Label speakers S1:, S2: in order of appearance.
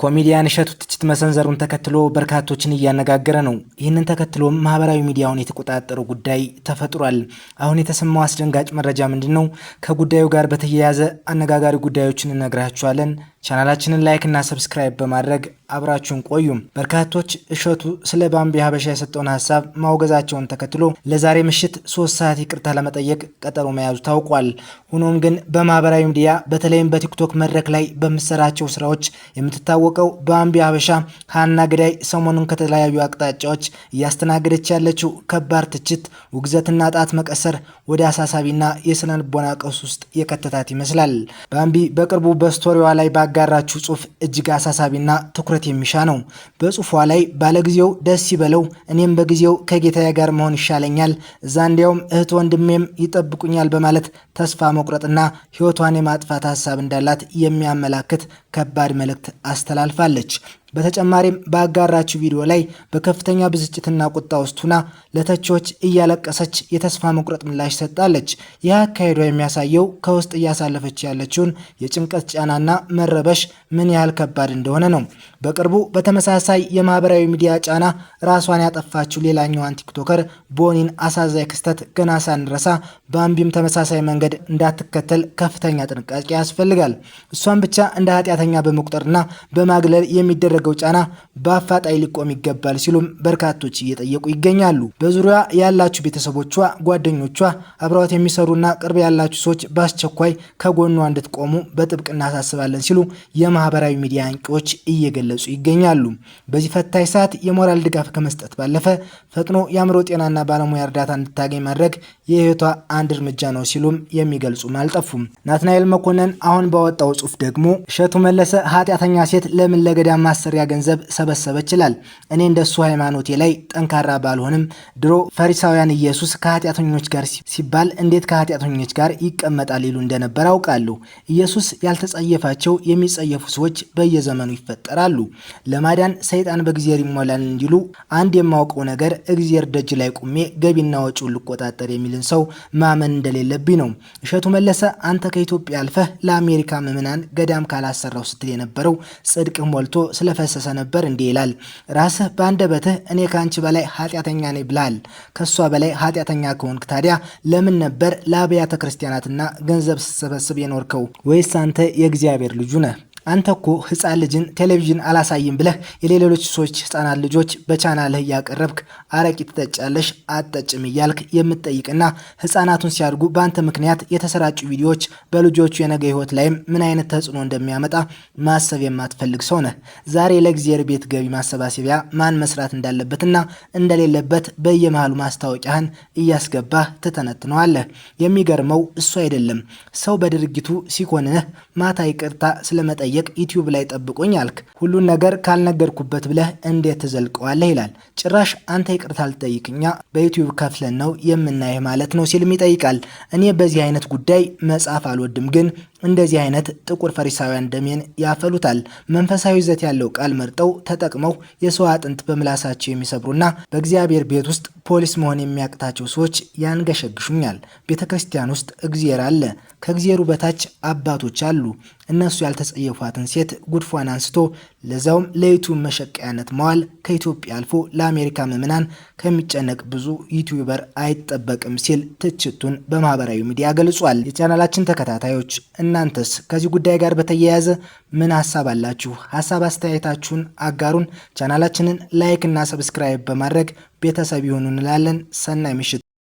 S1: ኮሜዲያን እሸቱ ትችት መሰንዘሩን ተከትሎ በርካቶችን እያነጋገረ ነው። ይህንን ተከትሎም ማህበራዊ ሚዲያውን የተቆጣጠረው ጉዳይ ተፈጥሯል። አሁን የተሰማው አስደንጋጭ መረጃ ምንድን ነው? ከጉዳዩ ጋር በተያያዘ አነጋጋሪ ጉዳዮችን እነግራችኋለን። ቻናላችንን ላይክ እና ሰብስክራይብ በማድረግ አብራችሁን ቆዩ። በርካቶች እሸቱ ስለ ባምቢ ሀበሻ የሰጠውን ሀሳብ ማውገዛቸውን ተከትሎ ለዛሬ ምሽት 3 ሰዓት ይቅርታ ለመጠየቅ ቀጠሮ መያዙ ታውቋል። ሆኖም ግን በማህበራዊ ሚዲያ በተለይም በቲክቶክ መድረክ ላይ በምትሰራቸው ስራዎች የምትታወቀው ባምቢ ሀበሻ ሀና ገዳይ ሰሞኑን ከተለያዩ አቅጣጫዎች እያስተናገደች ያለችው ከባድ ትችት፣ ውግዘትና ጣት መቀሰር ወደ አሳሳቢና የስነ ልቦና ቀውስ ውስጥ የከተታት ይመስላል። ባምቢ በቅርቡ በስቶሪዋ ላይ ባጋራችው ጽሁፍ እጅግ አሳሳቢና ትኩረት የሚሻ ነው። በጽሁፏ ላይ ባለጊዜው ደስ ይበለው፣ እኔም በጊዜው ከጌታዬ ጋር መሆን ይሻለኛል፣ እዛ እንዲያውም እህት ወንድሜም ይጠብቁኛል በማለት ተስፋ መቁረጥና ህይወቷን የማጥፋት ሀሳብ እንዳላት የሚያመላክት ከባድ መልእክት አስተላልፋለች። በተጨማሪም ባጋራችው ቪዲዮ ላይ በከፍተኛ ብስጭትና ቁጣ ውስጥ ሆና ለተቾች እያለቀሰች የተስፋ መቁረጥ ምላሽ ሰጣለች። ይህ አካሄዷ የሚያሳየው ከውስጥ እያሳለፈች ያለችውን የጭንቀት ጫናና መረበሽ ምን ያህል ከባድ እንደሆነ ነው። በቅርቡ በተመሳሳይ የማህበራዊ ሚዲያ ጫና ራሷን ያጠፋችው ሌላኛዋን ቲክቶከር ቦኒን አሳዛኝ ክስተት ገና ሳንረሳ ባምቢም ተመሳሳይ መንገድ እንዳትከተል ከፍተኛ ጥንቃቄ ያስፈልጋል። እሷን ብቻ እንደ ኃጢአተኛ በመቁጠርና በማግለል የሚደረግ ጫና በአፋጣኝ ሊቆም ይገባል ሲሉም በርካቶች እየጠየቁ ይገኛሉ። በዙሪያ ያላችሁ ቤተሰቦቿ፣ ጓደኞቿ፣ አብረዋት የሚሰሩና ቅርብ ያላችሁ ሰዎች በአስቸኳይ ከጎኗ እንድትቆሙ በጥብቅ እናሳስባለን ሲሉ የማህበራዊ ሚዲያ አንቂዎች እየገለጹ ይገኛሉ። በዚህ ፈታኝ ሰዓት የሞራል ድጋፍ ከመስጠት ባለፈ ፈጥኖ የአእምሮ ጤናና ባለሙያ እርዳታ እንድታገኝ ማድረግ የህይወቷ አንድ እርምጃ ነው ሲሉም የሚገልጹም አልጠፉም። ናትናኤል መኮንን አሁን ባወጣው ጽሁፍ ደግሞ እሸቱ መለሰ ኃጢአተኛ ሴት ለምን ለገዳም ማሰሪያ ገንዘብ ሰበሰበች ይላል። እኔ እንደሱ ሃይማኖቴ ላይ ጠንካራ ባልሆንም ድሮ ፈሪሳውያን ኢየሱስ ከኃጢአተኞች ጋር ሲባል እንዴት ከኃጢአተኞች ጋር ይቀመጣል ይሉ እንደነበር አውቃለሁ። ኢየሱስ ያልተጸየፋቸው የሚጸየፉ ሰዎች በየዘመኑ ይፈጠራሉ። ለማዳን ሰይጣን በእግዚአብሔር ይሞላል እንዲሉ አንድ የማውቀው ነገር እግዚአብሔር ደጅ ላይ ቁሜ ገቢና ወጪውን ልቆጣጠር የሚልን ሰው ማመን እንደሌለብኝ ነው። እሸቱ መለሰ አንተ ከኢትዮጵያ አልፈህ ለአሜሪካ ምዕመናን ገዳም ካላሰራው ስትል የነበረው ጽድቅ ሞልቶ ስለፈሰሰ ነበር እንዲህ ይላል። ራስህ በአንደበትህ እኔ ካንቺ በላይ ኃጢአተኛ ነኝ ብለሃል። ከሷ በላይ ኃጢአተኛ ከሆንክ ታዲያ ለምን ነበር ለአብያተ ክርስቲያናትና ገንዘብ ስትሰበስብ የኖርከው? ወይስ አንተ የእግዚአብሔር ልጁ ነህ? አንተ እኮ ህፃን ልጅን ቴሌቪዥን አላሳይም ብለህ የሌሎች ሰዎች ህፃናት ልጆች በቻናልህ እያቀረብክ አረቂ ትጠጫለሽ አትጠጭም እያልክ የምትጠይቅና ህፃናቱን ሲያድጉ በአንተ ምክንያት የተሰራጩ ቪዲዮዎች በልጆቹ የነገ ህይወት ላይም ምን አይነት ተጽዕኖ እንደሚያመጣ ማሰብ የማትፈልግ ሰው ነህ። ዛሬ ለእግዚአብሔር ቤት ገቢ ማሰባሰቢያ ማን መስራት እንዳለበትና እንደሌለበት በየመሃሉ ማስታወቂያህን እያስገባህ ትተነትነዋለህ። የሚገርመው እሱ አይደለም፣ ሰው በድርጊቱ ሲኮንህ ማታ ይቅርታ ስለመጠየቅ ዩቲዩብ ላይ ጠብቁኝ አልክ። ሁሉን ነገር ካልነገርኩበት ብለህ እንዴት ትዘልቀዋለህ ይላል። ጭራሽ አንተ ይቅርታ ልጠይቅኛ በዩቲዩብ ከፍለን ነው የምናየህ ማለት ነው ሲልም ይጠይቃል። እኔ በዚህ አይነት ጉዳይ መጻፍ አልወድም፣ ግን እንደዚህ አይነት ጥቁር ፈሪሳውያን ደሜን ያፈሉታል። መንፈሳዊ ይዘት ያለው ቃል መርጠው ተጠቅመው የሰው አጥንት በምላሳቸው የሚሰብሩና በእግዚአብሔር ቤት ውስጥ ፖሊስ መሆን የሚያቅታቸው ሰዎች ያንገሸግሹኛል። ቤተ ክርስቲያን ውስጥ እግዚአብሔር አለ፣ ከእግዚአብሔሩ በታች አባቶች አሉ። እነሱ ያልተጸየፏትን ሴት ጉድፏን አንስቶ ለዛውም ለዩቲዩብ መሸቀያነት መዋል ከኢትዮጵያ አልፎ ለአሜሪካ ምዕመናን ከሚጨነቅ ብዙ ዩቲዩበር አይጠበቅም ሲል ትችቱን በማህበራዊ ሚዲያ ገልጿል። የቻናላችን ተከታታዮች እናንተስ ከዚህ ጉዳይ ጋር በተያያዘ ምን ሀሳብ አላችሁ? ሀሳብ አስተያየታችሁን አጋሩን። ቻናላችንን ላይክ እና ሰብስክራይብ በማድረግ ቤተሰብ ይሁኑ እንላለን። ሰናይ ምሽት።